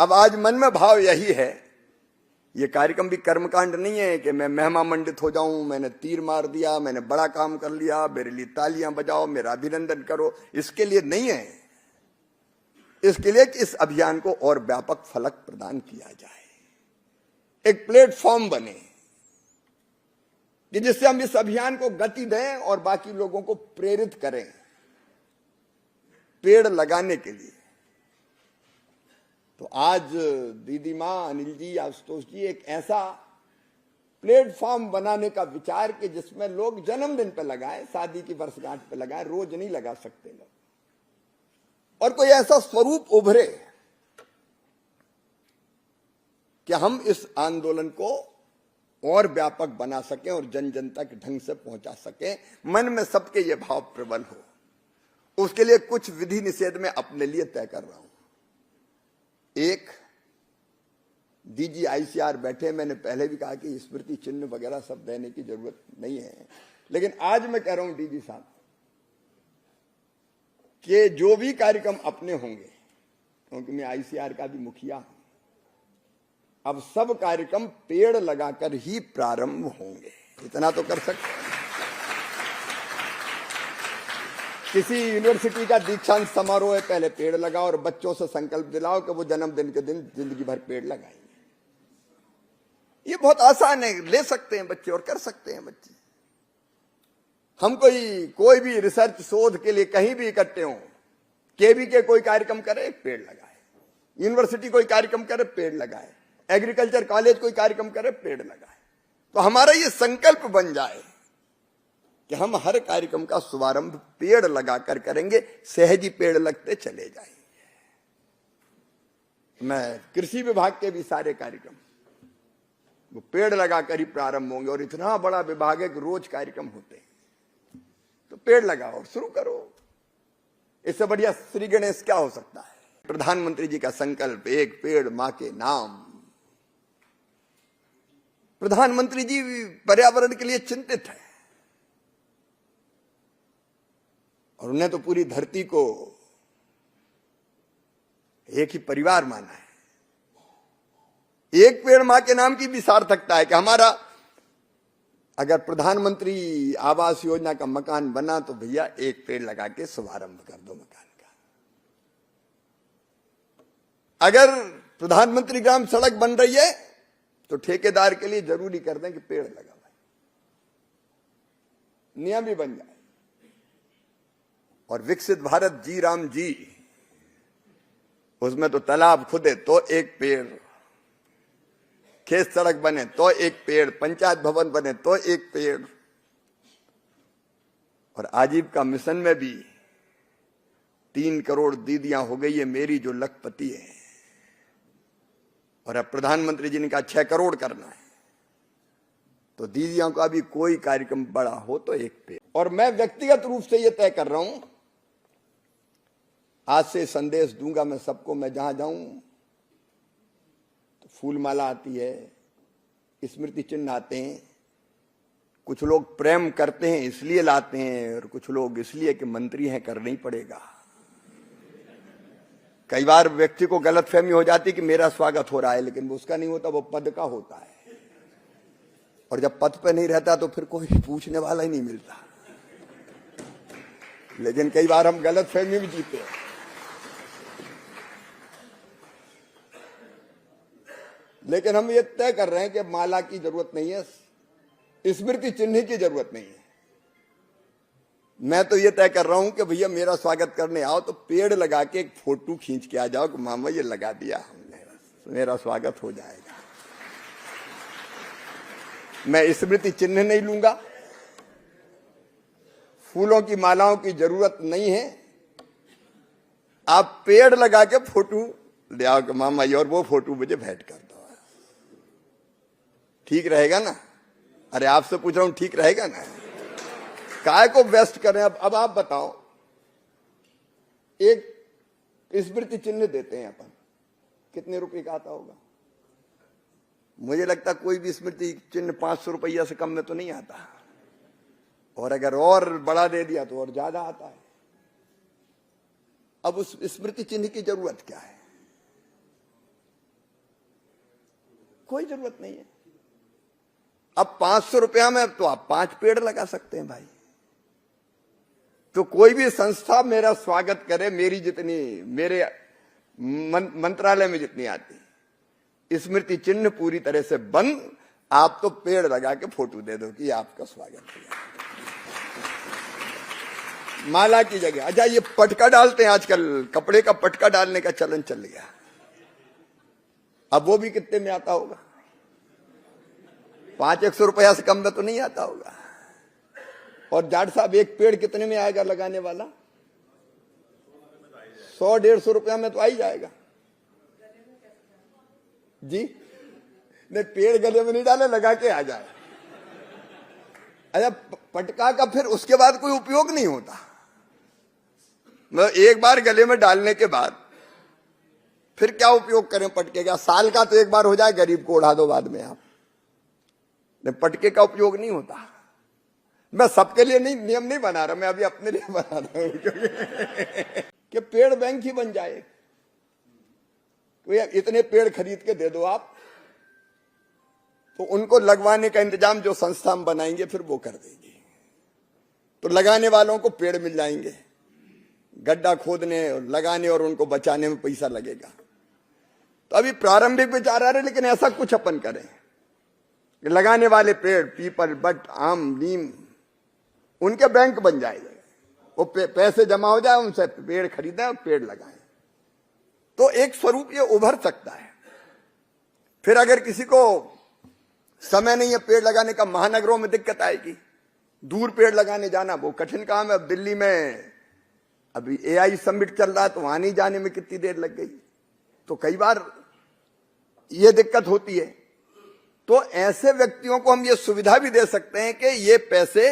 अब आज मन में भाव यही है, ये कार्यक्रम भी कर्मकांड नहीं है कि मैं महिमा मंडित हो जाऊं, मैंने तीर मार दिया, मैंने बड़ा काम कर लिया, मेरे लिए तालियां बजाओ, मेरा अभिनंदन करो, इसके लिए नहीं है। इसके लिए कि इस अभियान को और व्यापक फलक प्रदान किया जाए, एक प्लेटफॉर्म बने कि जिससे हम इस अभियान को गति दें और बाकी लोगों को प्रेरित करें पेड़ लगाने के लिए। तो आज दीदी मां, अनिल जी, आशुतोष जी एक ऐसा प्लेटफॉर्म बनाने का विचार कि जिसमें लोग जन्मदिन पे लगाएं, शादी की वर्षगांठ पे लगाएं, रोज नहीं लगा सकते लोग, और कोई ऐसा स्वरूप उभरे कि हम इस आंदोलन को और व्यापक बना सकें और जन जन तक ढंग से पहुंचा सकें, मन में सबके ये भाव प्रबल हो। उसके लिए कुछ विधि निषेध में अपने लिए तय कर रहा हूं। एक, डीजी आईसीआर बैठे, मैंने पहले भी कहा कि स्मृति चिन्ह वगैरह सब देने की जरूरत नहीं है, लेकिन आज मैं कह रहा हूं डीजी साहब कि जो भी कार्यक्रम अपने होंगे, क्योंकि मैं आईसीआर का भी मुखिया हूं, अब सब कार्यक्रम पेड़ लगाकर ही प्रारंभ होंगे, इतना तो कर सकते हैं। किसी यूनिवर्सिटी का दीक्षांत समारोह है, पहले पेड़ लगाओ और बच्चों से संकल्प दिलाओ कि वो जन्मदिन के दिन जिंदगी भर पेड़ लगाएंगे। ये बहुत आसान है, ले सकते हैं बच्चे और कर सकते हैं बच्चे। हम कोई भी रिसर्च शोध के लिए कहीं भी इकट्ठे हों, केवी के कोई कार्यक्रम करे, पेड़ लगाए, यूनिवर्सिटी कोई कार्यक्रम करे, पेड़ लगाए, एग्रीकल्चर कॉलेज कोई कार्यक्रम करे, पेड़ लगाए। तो हमारा ये संकल्प बन जाए कि हम हर कार्यक्रम का शुभारंभ पेड़ लगाकर करेंगे, सहजी पेड़ लगते चले जाएंगे। मैं कृषि विभाग के भी सारे कार्यक्रम वो पेड़ लगाकर ही प्रारंभ होंगे, और इतना बड़ा विभाग है कि रोज कार्यक्रम होते हैं, तो पेड़ लगाओ और शुरू करो। इससे बढ़िया श्री गणेश क्या हो सकता है। प्रधानमंत्री जी का संकल्प, एक पेड़ मां के नाम। प्रधानमंत्री जी पर्यावरण के लिए चिंतित है, और उन्हें तो पूरी धरती को एक ही परिवार माना है। एक पेड़ मां के नाम की भी सार्थकता है कि हमारा अगर प्रधानमंत्री आवास योजना का मकान बना तो भैया एक पेड़ लगा के शुभारंभ कर दो मकान का। अगर प्रधानमंत्री ग्राम सड़क बन रही है तो ठेकेदार के लिए जरूरी कर दें कि पेड़ लगा भाई, नियम भी बन जाए। और विकसित भारत जी राम जी, उसमें तो तालाब खुदे तो एक पेड़, खेत सड़क बने तो एक पेड़, पंचायत भवन बने तो एक पेड़। और आजीविका मिशन में भी 3 करोड़ दीदियां हो गई है मेरी जो लखपति है, और अब प्रधानमंत्री जी ने कहा 6 करोड़ करना है, तो दीदियों का भी कोई कार्यक्रम बड़ा हो तो एक पेड़। और मैं व्यक्तिगत रूप से यह तय कर रहा हूं, आज से संदेश दूंगा मैं सबको, मैं जहां जाऊं तो फूल माला आती है, स्मृति चिन्ह आते हैं। कुछ लोग प्रेम करते हैं इसलिए लाते हैं, और कुछ लोग इसलिए कि मंत्री हैं करना ही पड़ेगा। कई बार व्यक्ति को गलतफहमी हो जाती कि मेरा स्वागत हो रहा है, लेकिन वो उसका नहीं होता, वो पद का होता है। और जब पद पे नहीं रहता तो फिर कोई पूछने वाला ही नहीं मिलता। लेकिन कई बार हम गलतफहमी भी जीते हैं। लेकिन हम ये तय कर रहे हैं कि माला की जरूरत नहीं है, स्मृति चिन्ह की जरूरत नहीं है। मैं तो ये तय कर रहा हूं कि भैया मेरा स्वागत करने आओ तो पेड़ लगा के एक फोटो खींच के आ जाओ कि मामा ये लगा दिया हमने, मेरा स्वागत हो जाएगा। मैं स्मृति चिन्ह नहीं लूंगा, फूलों की मालाओं की जरूरत नहीं है, आप पेड़ लगा के फोटो ले आओ कि मामा ये, और वो फोटो मुझे भेंट कर दो। ठीक रहेगा ना? अरे आपसे पूछ रहा हूं, ठीक रहेगा ना? काय को वेस्ट करें? अब आप बताओ, एक स्मृति चिन्ह देते हैं अपन, कितने रुपए का आता होगा? मुझे लगता कोई भी स्मृति चिन्ह 500 रुपया से कम में तो नहीं आता, और अगर और बड़ा दे दिया तो और ज्यादा आता है। अब उस स्मृति चिन्ह की जरूरत क्या है? कोई जरूरत नहीं है। अब 500 रुपया में तो आप 5 पेड़ लगा सकते हैं भाई। तो कोई भी संस्था मेरा स्वागत करे, मेरी जितनी, मेरे मंत्रालय में जितनी आती, स्मृति चिन्ह पूरी तरह से बंद। आप तो पेड़ लगा के फोटो दे दो कि आपका स्वागत किया, माला की जगह। अच्छा, ये पटका डालते हैं आजकल, कपड़े का पटका डालने का चलन चल गया। अब वो भी कितने में आता होगा? 500-100 रुपया से कम में तो नहीं आता होगा। और जाट साहब, एक पेड़ कितने में आएगा लगाने वाला? 100-150 रुपया में तो आ ही जाएगा जी। नहीं, पेड़ गले में नहीं डाले, लगा के आ जाए। अच्छा, पटका का फिर उसके बाद कोई उपयोग नहीं होता। मतलब एक बार गले में डालने के बाद फिर क्या उपयोग करें पटके का? साल का तो एक बार हो जाए, गरीब को उड़ा दो बाद में आप। पटके का उपयोग नहीं होता। मैं सबके लिए नहीं नियम नहीं बना रहा, मैं अभी अपने लिए बना रहा हूं कि पेड़ बैंक ही बन जाए। तो इतने पेड़ खरीद के दे दो आप, तो उनको लगवाने का इंतजाम जो संस्था हम बनाएंगे फिर वो कर देगी। तो लगाने वालों को पेड़ मिल जाएंगे, गड्ढा खोदने और लगाने और उनको बचाने में पैसा लगेगा। तो अभी प्रारंभिक विचार आ रहे, लेकिन ऐसा कुछ अपन करें, लगाने वाले पेड़ पीपल, बट, आम, नीम, उनके बैंक बन जाएगा। वो पैसे जमा हो जाए, उनसे पेड़ खरीदें और पेड़ लगाएं। तो एक स्वरूप ये उभर सकता है। फिर अगर किसी को समय नहीं है पेड़ लगाने का, महानगरों में दिक्कत आएगी। दूर पेड़ लगाने जाना वो कठिन काम है। अब दिल्ली में अभी AI समिट चल रहा है, तो वहां नहीं जाने में कितनी देर लग गई। तो कई बार ये दिक्कत होती है। तो ऐसे व्यक्तियों को हम ये सुविधा भी दे सकते हैं कि ये पैसे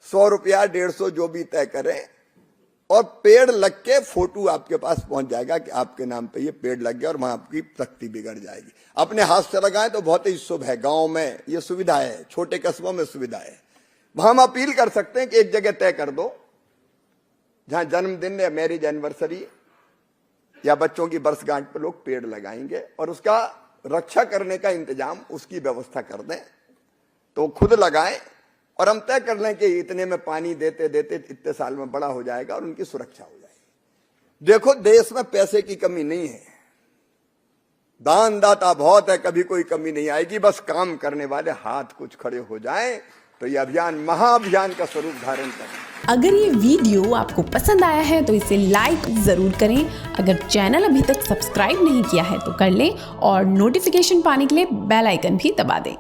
100 रुपया 150 जो भी तय करें, और पेड़ लग के फोटो आपके पास पहुंच जाएगा कि आपके नाम पे ये पेड़ लग गया, और वहां आपकी शक्ति बिगड़ जाएगी। अपने हाथ से लगाएं तो बहुत ही शुभ है। गांव में ये सुविधा है, छोटे कस्बों में सुविधा है। वहां हम अपील कर सकते हैं कि एक जगह तय कर दो जहां जन्मदिन या मैरिज एनिवर्सरी या बच्चों की वर्षगांठ पर लोग पेड़ लगाएंगे, और उसका रक्षा करने का इंतजाम, उसकी व्यवस्था कर दें। तो खुद लगाएं और हम तय कर लें कि इतने में पानी देते देते इतने साल में बड़ा हो जाएगा और उनकी सुरक्षा हो जाएगी। देखो, देश में पैसे की कमी नहीं है, दान दाता बहुत है, कभी कोई कमी नहीं आएगी। बस काम करने वाले हाथ कुछ खड़े हो जाएं, तो ये अभियान महाअभियान का स्वरूप धारण करे। अगर ये वीडियो आपको पसंद आया है तो इसे लाइक जरूर करें। अगर चैनल अभी तक सब्सक्राइब नहीं किया है तो कर लें, और नोटिफिकेशन पाने के लिए बेल आइकन भी दबा दें।